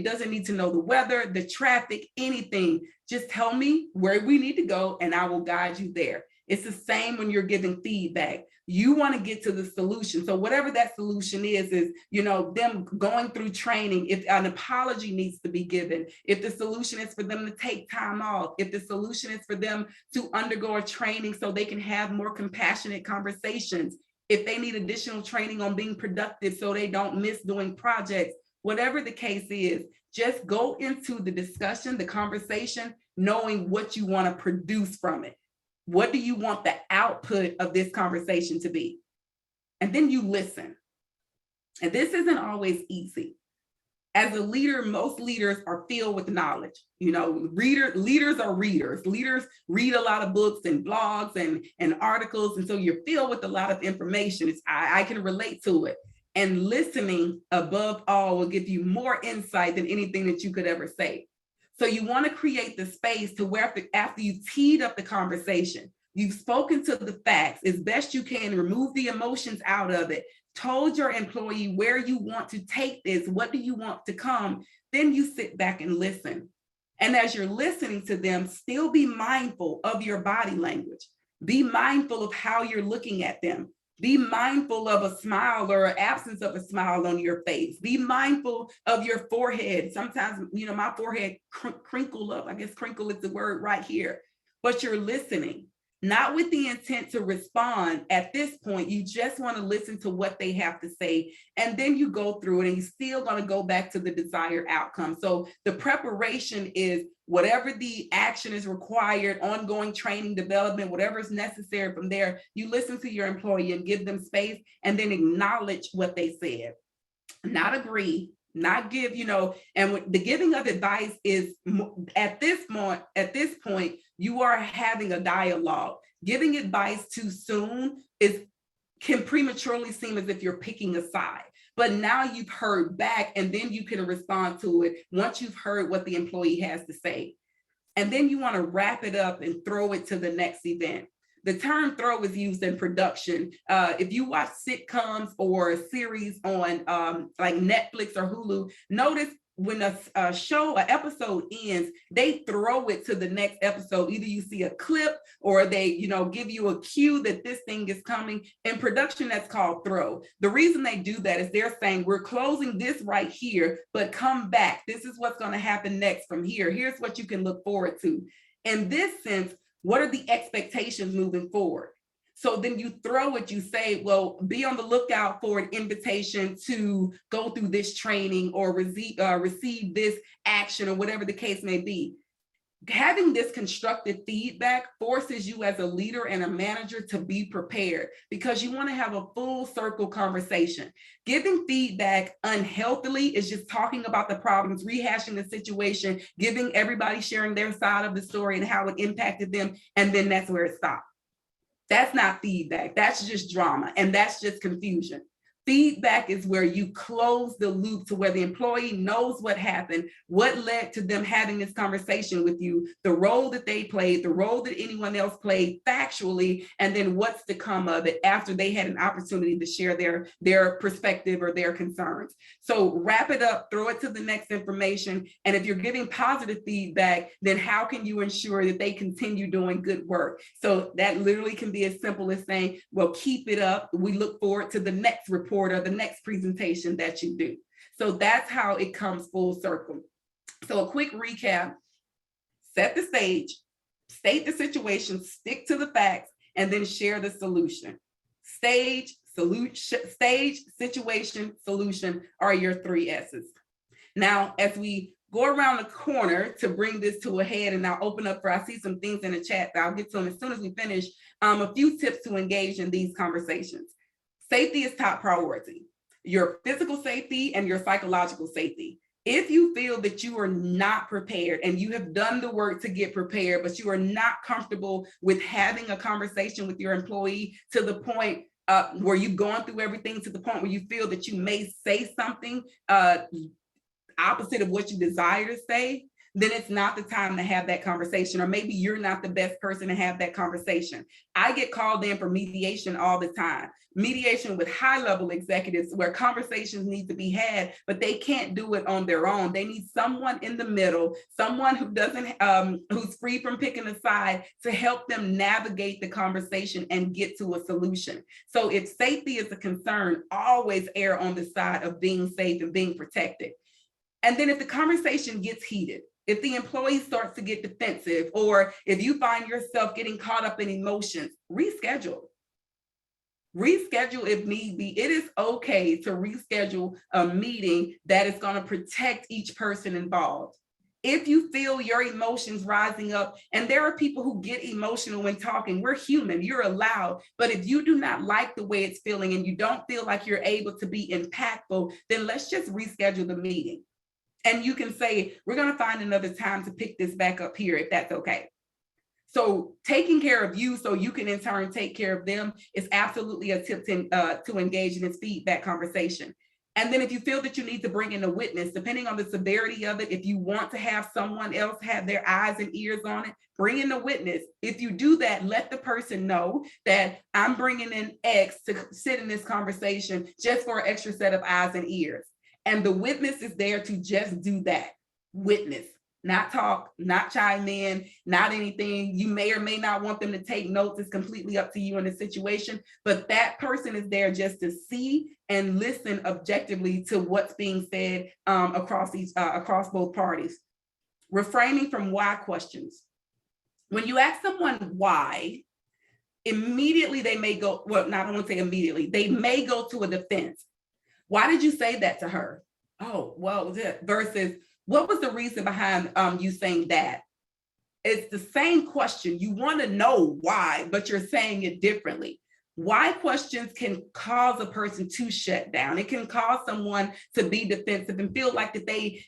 doesn't need to know the weather, the traffic, anything. Just tell me where we need to go and I will guide you there. It's the same when you're giving feedback. You want to get to the solution. So whatever that solution is them going through training. If an apology needs to be given, if the solution is for them to take time off, if the solution is for them to undergo a training so they can have more compassionate conversations, if they need additional training on being productive so they don't miss doing projects, whatever the case is, just go into the discussion, the conversation, knowing what you want to produce from it. What do you want the output of this conversation to be? And then you listen. And this isn't always easy. As a leader, most leaders are filled with knowledge. Leaders are readers. Leaders read a lot of books and blogs and articles. And so you're filled with a lot of information. I can relate to it. And listening above all will give you more insight than anything that you could ever say. So you want to create the space to where after you've teed up the conversation, you've spoken to the facts as best you can, remove the emotions out of it, told your employee where you want to take this, what do you want to come, then you sit back and listen. And as you're listening to them, still be mindful of your body language. Be mindful of how you're looking at them. Be mindful of a smile or an absence of a smile on your face. Be mindful of your forehead. Sometimes, my forehead crinkle up. I guess crinkle is the word right here. But you're listening, not with the intent to respond. At this point, you just want to listen to what they have to say. And then you go through it and you're still going to go back to the desired outcome. So the preparation is whatever the action is required, ongoing training, development, whatever is necessary from there. You listen to your employee and give them space and then acknowledge what they said. Not agree, not give, and the giving of advice is at this point, you are having a dialogue. Giving advice too soon can prematurely seem as if you're picking a side. But now you've heard back and then you can respond to it once you've heard what the employee has to say. And then you want to wrap it up and throw it to the next event. The term throw is used in production. If you watch sitcoms or a series on like Netflix or Hulu, notice when a episode ends, they throw it to the next episode. Either you see a clip or they, give you a cue that this thing is coming. In production, that's called throw. The reason they do that is they're saying, we're closing this right here, but come back. This is what's going to happen next from here. Here's what you can look forward to. In this sense, what are the expectations moving forward? So then you throw it, you say, well, be on the lookout for an invitation to go through this training or receive this action or whatever the case may be. Having this constructive feedback forces you as a leader and a manager to be prepared, because you want to have a full circle conversation. Giving feedback unhealthily is just talking about the problems, rehashing the situation, giving everybody sharing their side of the story and how it impacted them, and then that's where it stops. That's not feedback. That's just drama, and that's just confusion. Feedback is where you close the loop to where the employee knows what happened, what led to them having this conversation with you, the role that they played, the role that anyone else played factually, and then what's to come of it after they had an opportunity to share their perspective or their concerns. So wrap it up, throw it to the next information. And if you're giving positive feedback, then how can you ensure that they continue doing good work? So that literally can be as simple as saying, well, keep it up. We look forward to the next report or the next presentation that you do. So that's how it comes full circle. So a quick recap: set the stage, state the situation, stick to the facts, and then share the solution. Stage, situation, solution are your 3 S's. Now, as we go around the corner to bring this to a head, and I'll open up I see some things in the chat that I'll get to them as soon as we finish, a few tips to engage in these conversations. Safety is top priority. Your physical safety and your psychological safety. If you feel that you are not prepared and you have done the work to get prepared, but you are not comfortable with having a conversation with your employee to the point where you've gone through everything to the point where you feel that you may say something opposite of what you desire to say, then it's not the time to have that conversation, or maybe you're not the best person to have that conversation. I get called in for mediation all the time. Mediation with high-level executives where conversations need to be had, but they can't do it on their own. They need someone in the middle, someone who doesn't, who's free from picking a side, to help them navigate the conversation and get to a solution. So if safety is a concern, always err on the side of being safe and being protected. And then if the conversation gets heated, if the employee starts to get defensive, or if you find yourself getting caught up in emotions, reschedule. Reschedule if need be. It is okay to reschedule a meeting that is going to protect each person involved. If you feel your emotions rising up, and there are people who get emotional when talking, we're human, you're allowed. But if you do not like the way it's feeling and you don't feel like you're able to be impactful, then let's just reschedule the meeting. And you can say, we're going to find another time to pick this back up here, if that's okay. So taking care of you so you can in turn take care of them is absolutely a tip to engage in this feedback conversation. And then if you feel that you need to bring in a witness, depending on the severity of it, if you want to have someone else have their eyes and ears on it, bring in a witness. If you do that, let the person know that I'm bringing in X to sit in this conversation just for an extra set of eyes and ears. And the witness is there to just do that. Witness, not talk, not chime in, not anything. You may or may not want them to take notes. It's completely up to you in the situation. But that person is there just to see and listen objectively to what's being said across both parties. Refraining from why questions. When you ask someone why, immediately they may go, well, not I want to say immediately, they may go to a defense. Why did you say that to her? Oh, well, versus what was the reason behind you saying that? It's the same question. You want to know why, but you're saying it differently. Why questions can cause a person to shut down. It can cause someone to be defensive and feel like that they,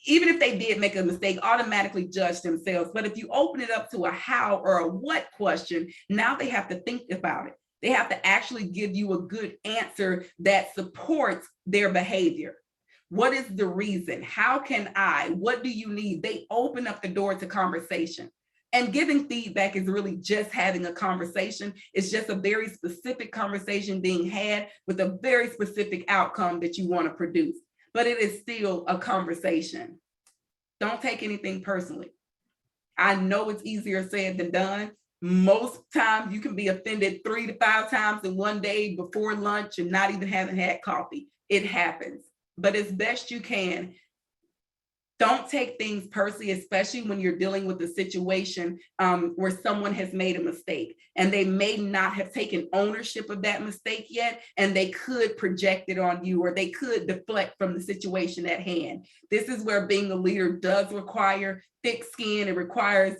even if they did make a mistake, automatically judge themselves. But if you open it up to a how or a what question, now they have to think about it. They have to actually give you a good answer that supports their behavior. What is the reason? How can I? What do you need? They open up the door to conversation. And giving feedback is really just having a conversation. It's just a very specific conversation being had with a very specific outcome that you want to produce. but it is still a conversation. Don't take anything personally. I know it's easier said than done. Most times you can be offended 3 to 5 times in one day before lunch and not even having had coffee. It happens, but as best you can, don't take things personally, especially when you're dealing with a situation where someone has made a mistake and they may not have taken ownership of that mistake yet, and they could project it on you, or they could deflect from the situation at hand. This is where being a leader does require thick skin. It requires,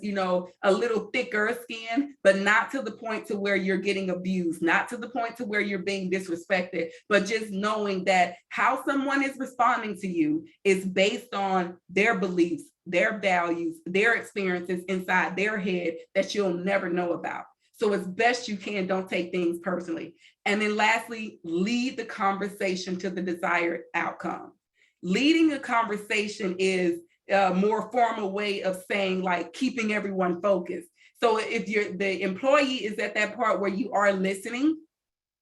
a little thicker skin, but not to the point to where you're getting abused, not to the point to where you're being disrespected, but just knowing that how someone is responding to you is based on their beliefs, their values, their experiences inside their head that you'll never know about. So as best you can, don't take things personally. And then lastly, lead the conversation to the desired outcome. Leading a conversation is a more formal way of saying, like, keeping everyone focused. So if the employee is at that part where you are listening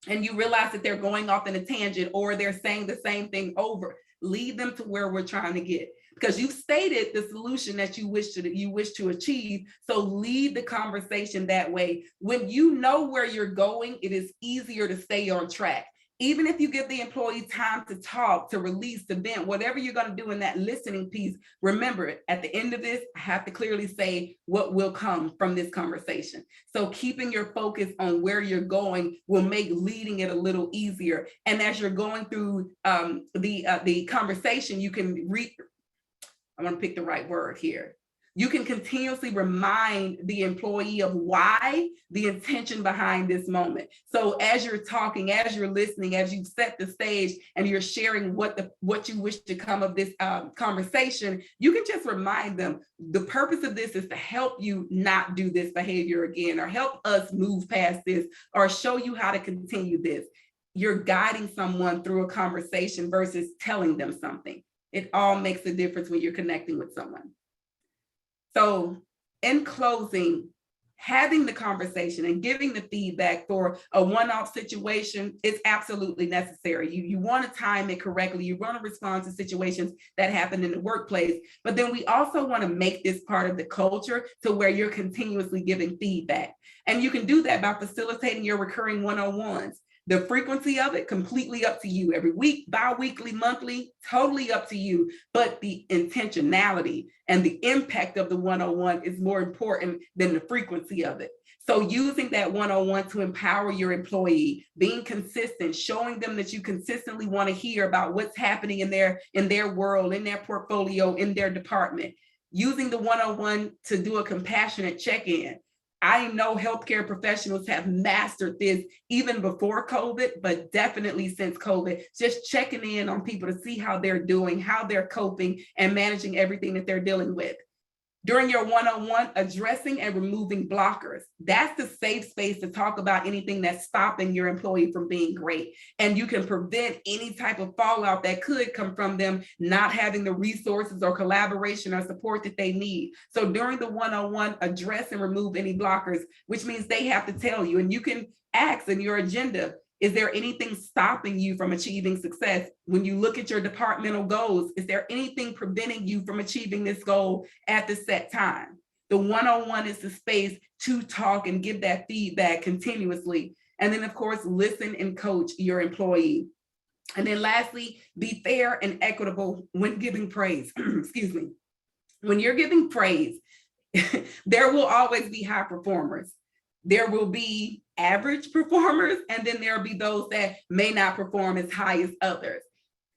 and you realize that they're going off in a tangent or they're saying the same thing over, lead them to where we're trying to get, because you've stated the solution that you wish to achieve. So lead the conversation that way. When you know where you're going, it is easier to stay on track. Even if you give the employee time to talk, to release, to vent, whatever you're going to do in that listening piece, remember, at the end of this, I have to clearly say what will come from this conversation. So keeping your focus on where you're going will make leading it a little easier. And as you're going through the conversation, you can I want to pick the right word here. You can continuously remind the employee of why, the intention behind this moment. So as you're talking, as you're listening, as you set the stage and you're sharing what you wish to come of this conversation, you can just remind them, the purpose of this is to help you not do this behavior again, or help us move past this, or show you how to continue this. You're guiding someone through a conversation versus telling them something. It all makes a difference when you're connecting with someone. So in closing, having the conversation and giving the feedback for a one-off situation is absolutely necessary. You want to time it correctly. You want to respond to situations that happen in the workplace, but then we also want to make this part of the culture to where you're continuously giving feedback. And you can do that by facilitating your recurring one-on-ones. The frequency of it, completely up to you. Every week, bi-weekly, monthly, totally up to you. But the intentionality and the impact of the one-on-one is more important than the frequency of it. So using that one-on-one to empower your employee, being consistent, showing them that you consistently want to hear about what's happening in their world, in their portfolio, in their department. Using the one-on-one to do a compassionate check-in. I know healthcare professionals have mastered this even before COVID, but definitely since COVID, just checking in on people to see how they're doing, how they're coping, and managing everything that they're dealing with. During your one-on-one, addressing and removing blockers. That's the safe space to talk about anything that's stopping your employee from being great. And you can prevent any type of fallout that could come from them not having the resources or collaboration or support that they need. So during the one-on-one, address and remove any blockers, which means they have to tell you. And you can ask in your agenda, is there anything stopping you from achieving success? When you look at your departmental goals, is there anything preventing you from achieving this goal at the set time? The one-on-one is the space to talk and give that feedback continuously. And then, of course, listen and coach your employee. And then lastly, be fair and equitable when giving praise. Excuse me. When you're giving praise, there will always be high performers. There will be average performers, and then there'll be those that may not perform as high as others.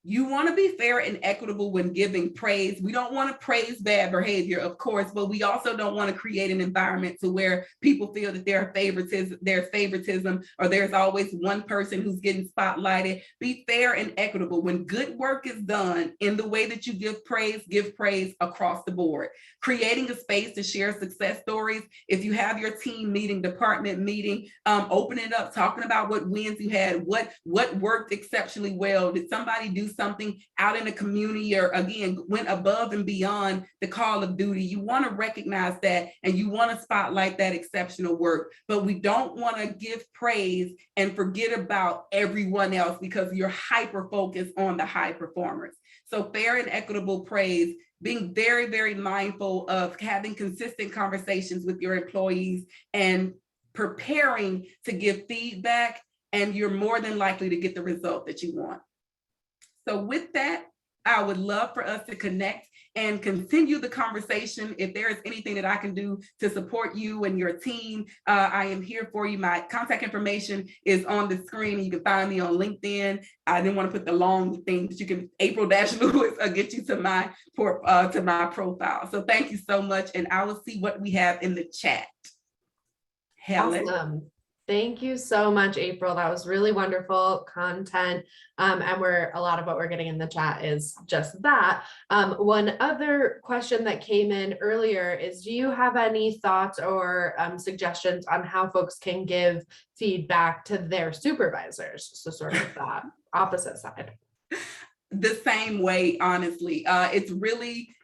You want to be fair and equitable when giving praise. We don't want to praise bad behavior, of course, but we also don't want to create an environment to where people feel that there's favoritism, or there's always one person who's getting spotlighted. Be fair and equitable. When good work is done in the way that you give praise across the board. Creating a space to share success stories. If you have your team meeting, department meeting, open it up, talking about what wins you had, what worked exceptionally well. Did somebody do something out in the community, or again, went above and beyond the call of duty? You want to recognize that, and you want to spotlight that exceptional work, but we don't want to give praise and forget about everyone else because you're hyper focused on the high performers. So fair and equitable praise, being very, very mindful of having consistent conversations with your employees and preparing to give feedback, and you're more than likely to get the result that you want. So with that, I would love for us to connect and continue the conversation. If there is anything that I can do to support you and your team, I am here for you. My contact information is on the screen. You can find me on LinkedIn. I didn't want to put the long thing, but you can April-Lewis get you to my profile. So thank you so much. And I will see what we have in the chat. Helen. Awesome. Thank you so much, April. That was really wonderful content. And a lot of what we're getting in the chat is just that. One other question that came in earlier is, do you have any thoughts or suggestions on how folks can give feedback to their supervisors? So sort of that opposite side. The same way, honestly. It's really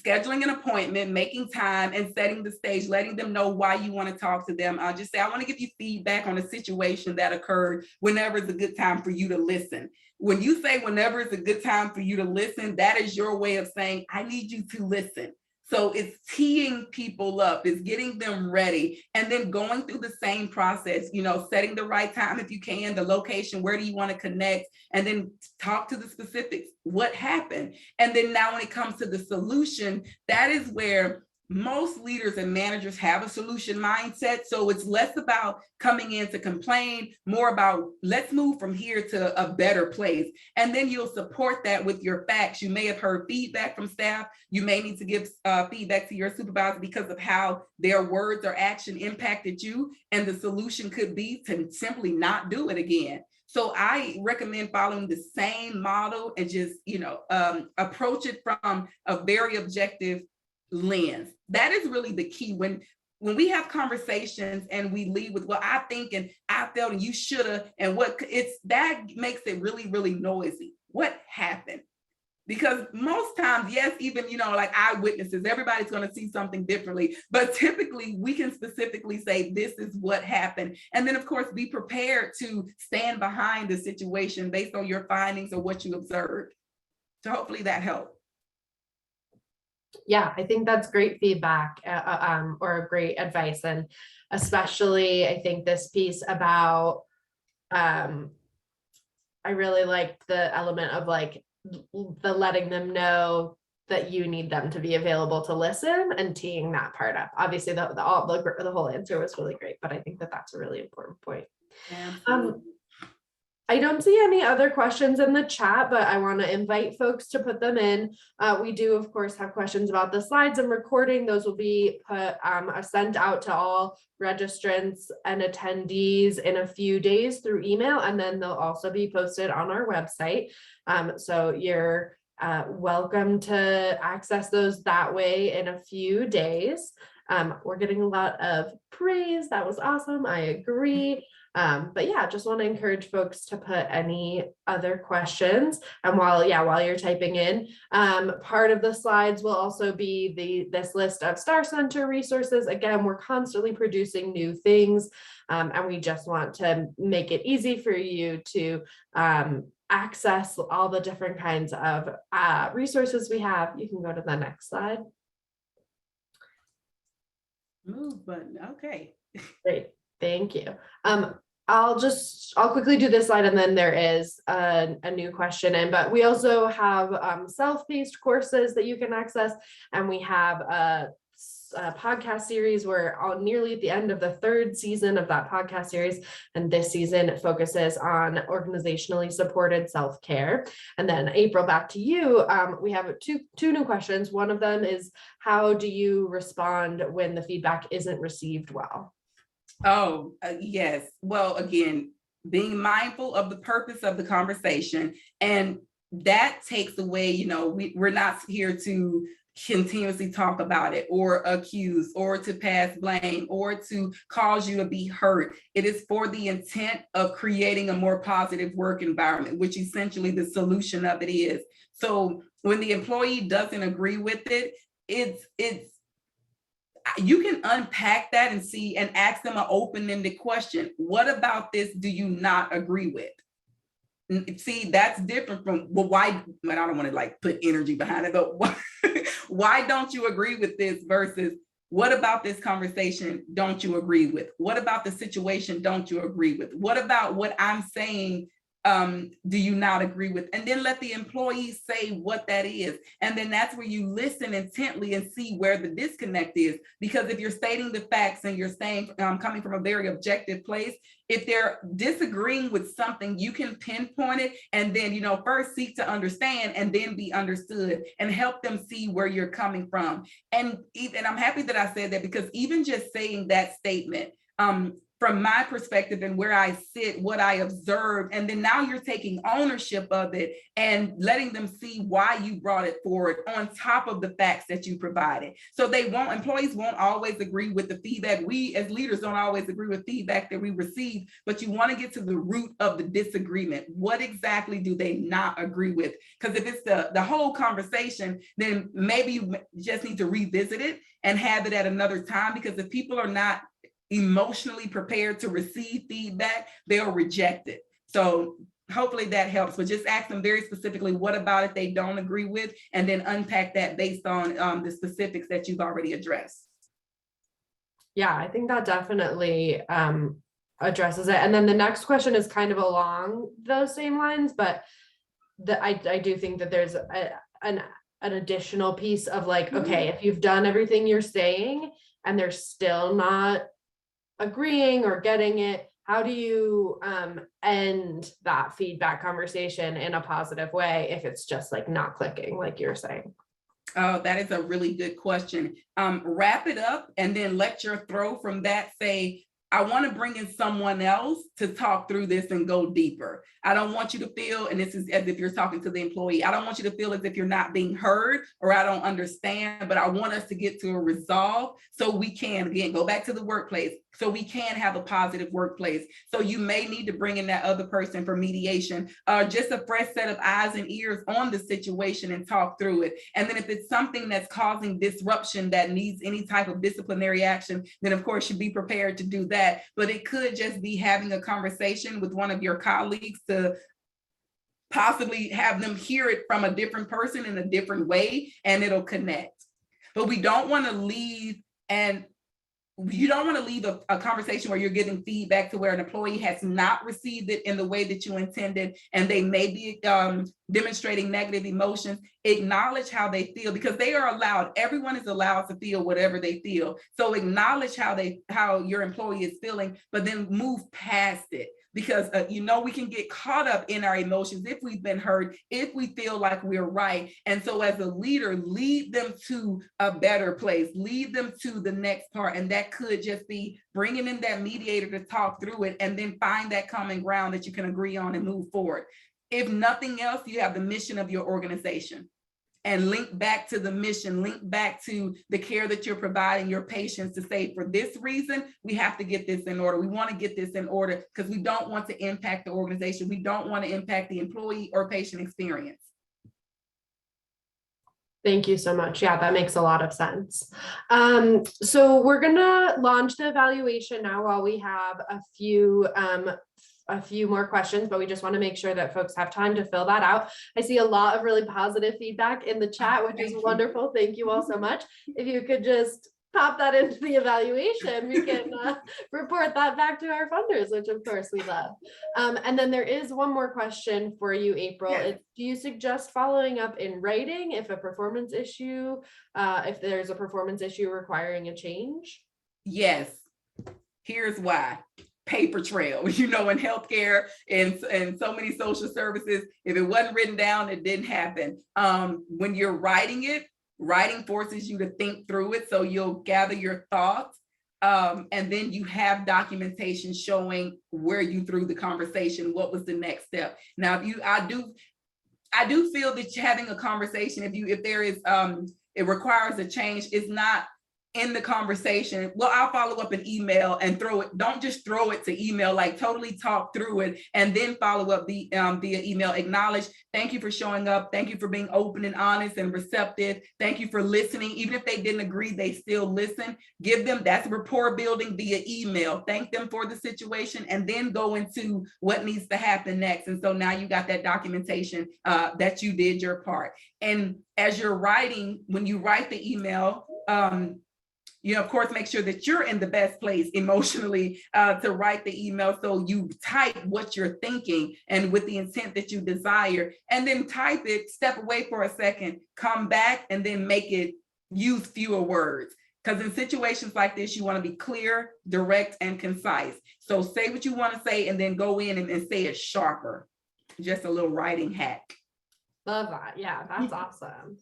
scheduling an appointment, making time, and setting the stage, letting them know why you want to talk to them. Just say, I want to give you feedback on a situation that occurred, whenever is a good time for you to listen. When you say whenever is a good time for you to listen, that is your way of saying, I need you to listen. So it's teeing people up, it's getting them ready, and then going through the same process, setting the right time if you can, the location, where do you want to connect, and then talk to the specifics, what happened. And then now when it comes to the solution, that is where most leaders and managers have a solution mindset. So it's less about coming in to complain, more about let's move from here to a better place. And then you'll support that with your facts. You may have heard feedback from staff. You may need to give feedback to your supervisor because of how their words or action impacted you. And the solution could be to simply not do it again. So I recommend following the same model and just, approach it from a very objective lens. That is really the key. When we have conversations and we lead with, well, I think, and I felt, and you shoulda, and that makes it really, really noisy. What happened? Because most times, yes, even, like eyewitnesses, everybody's going to see something differently. But typically we can specifically say, this is what happened. And then, of course, be prepared to stand behind the situation based on your findings or what you observed. So hopefully that helped. Yeah, I think that's great feedback or great advice. And especially, I think this piece about, I really liked the element of the letting them know that you need them to be available to listen and teeing that part up. Obviously, the whole answer was really great, but I think that that's a really important point. I don't see any other questions in the chat, but I want to invite folks to put them in. We do, of course, have questions about the slides and recording. Those will be sent out to all registrants and attendees in a few days through email, and then they'll also be posted on our website. So you're welcome to access those that way in a few days. We're getting a lot of praise. That was awesome. I agree. But yeah, just want to encourage folks to put any other questions. And while you're typing in, part of the slides will also be this list of Star Center resources. Again, we're constantly producing new things, and we just want to make it easy for you to access all the different kinds of resources we have. You can go to the next slide. Move button. Okay. Great. Thank you. I'll quickly do this slide, and then there is a new question in, but we also have self-paced courses that you can access, and we have a podcast series. We're nearly at the end of the 3rd season of that podcast series, and this season focuses on organizationally supported self-care. And then April, back to you. We have two new questions. One of them is, how do you respond when the feedback isn't received well? Oh, yes. Well, again, being mindful of the purpose of the conversation, and that takes away, we're not here to continuously talk about it or accuse or to pass blame or to cause you to be hurt. It is for the intent of creating a more positive work environment, which essentially the solution of it is. So when the employee doesn't agree with it, you can unpack that and see and ask them an open-ended question. What about this do you not agree with? See, that's different from, well, why, I don't want to like put energy behind it, but why don't you agree with this versus what about this conversation don't you agree with? What about the situation don't you agree with? What about what I'm saying do you not agree with? And then let the employees say what that is. And then that's where you listen intently and see where the disconnect is. Because if you're stating the facts and you're saying, coming from a very objective place, if they're disagreeing with something, you can pinpoint it and then, you know, first seek to understand and then be understood and help them see where you're coming from. And I'm happy that I said that, because even just saying that statement, from my perspective and where I sit, what I observed, and then now you're taking ownership of it and letting them see why you brought it forward on top of the facts that you provided. So employees won't always agree with the feedback. We as leaders don't always agree with feedback that we receive, but you want to get to the root of the disagreement. What exactly do they not agree with? Because if it's the whole conversation, then maybe you just need to revisit it and have it at another time, because if people are not emotionally prepared to receive feedback, they'll reject it. So hopefully that helps, but just ask them very specifically what about it they don't agree with, and then unpack that based on the specifics that you've already addressed. Yeah, I think that definitely addresses it. And then the next question is kind of along those same lines, but I do think that there's an additional piece of like, okay, if you've done everything you're saying and they're still not agreeing or getting it, how do you end that feedback conversation in a positive way if it's just like not clicking, like you're saying? Oh, that is a really good question. Wrap it up and then let your throw from that say, I want to bring in someone else to talk through this and go deeper. I don't want you to feel, and this is as if you're talking to the employee, I don't want you to feel as if you're not being heard or I don't understand, but I want us to get to a resolve so we can, again, go back to the workplace, so we can have a positive workplace. So you may need to bring in that other person for mediation, just a fresh set of eyes and ears on the situation and talk through it. And then if it's something that's causing disruption that needs any type of disciplinary action, then of course you'd be prepared to do that. But it could just be having a conversation with one of your colleagues to possibly have them hear it from a different person in a different way, and it'll connect. But we don't want to leave, and you don't want to leave a conversation where you're getting feedback to where an employee has not received it in the way that you intended, and they may be demonstrating negative emotions. Acknowledge how they feel, because they are allowed, everyone is allowed to feel whatever they feel. So acknowledge how your employee is feeling, but then move past it. Because we can get caught up in our emotions if we've been hurt, if we feel like we're right. And so as a leader, lead them to a better place, lead them to the next part. And that could just be bringing in that mediator to talk through it, and then find that common ground that you can agree on and move forward. If nothing else, you have the mission of your organization. And link back to the mission, link back to the care that you're providing your patients to say, for this reason, we have to get this in order. We want to get this in order because we don't want to impact the organization. We don't want to impact the employee or patient experience. Thank you so much. Yeah, that makes a lot of sense. So we're going to launch the evaluation now while we have a few more questions, but we just want to make sure that folks have time to fill that out. I see a lot of really positive feedback in the chat, which is wonderful. Thank you all so much. If you could just pop that into the evaluation, we can report that back to our funders, which of course we love. And then there is one more question for you, April. Yes. Do you suggest following up in writing if a performance issue, if there's a performance issue requiring a change? Yes. Here's why. Paper trail, in healthcare and so many social services, if it wasn't written down, it didn't happen. When you're writing it, writing forces you to think through it. So you'll gather your thoughts, and then you have documentation showing where you threw the conversation, what was the next step. Now, I do feel that having a conversation, if there is, it requires a change, is not in the conversation, well, I'll follow up an email and throw it. Don't just throw it to email, like totally talk through it and then follow up via email. Acknowledge, thank you for showing up. Thank you for being open and honest and receptive. Thank you for listening. Even if they didn't agree, they still listen. Give them, that's rapport building via email. Thank them for the situation and then go into what needs to happen next. And so now you got that documentation that you did your part. And as you're writing, when you write the email, of course, make sure that you're in the best place emotionally to write the email. So you type what you're thinking and with the intent that you desire, and then type it, step away for a second, come back, and then make it use fewer words. Because in situations like this, you want to be clear, direct, and concise. So say what you want to say and then go in and say it sharper. Just a little writing hack. Love that. Yeah, that's awesome.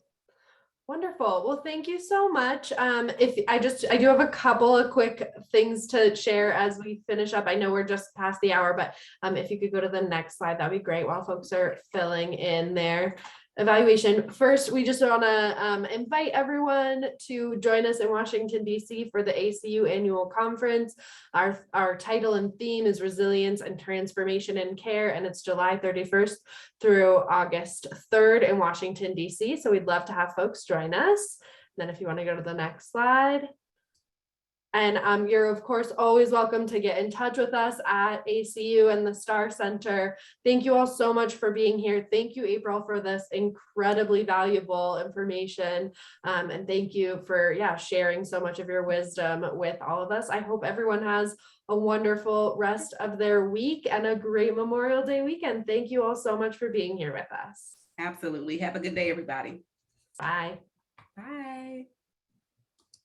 Wonderful. Well, thank you so much. I do have a couple of quick things to share as we finish up. I know we're just past the hour, but if you could go to the next slide, that'd be great while folks are filling in their evaluation. First, we just want to invite everyone to join us in Washington, D.C. for the ACU annual conference. Our title and theme is Resilience and Transformation in Care, and it's July 31st through August 3rd in Washington, D.C. So we'd love to have folks join us. And then if you want to go to the next slide. And you're, of course, always welcome to get in touch with us at ACU and the Star Center. Thank you all so much for being here. Thank you, April, for this incredibly valuable information. And thank you for sharing so much of your wisdom with all of us. I hope everyone has a wonderful rest of their week and a great Memorial Day weekend. Thank you all so much for being here with us. Absolutely. Have a good day, everybody. Bye. Bye.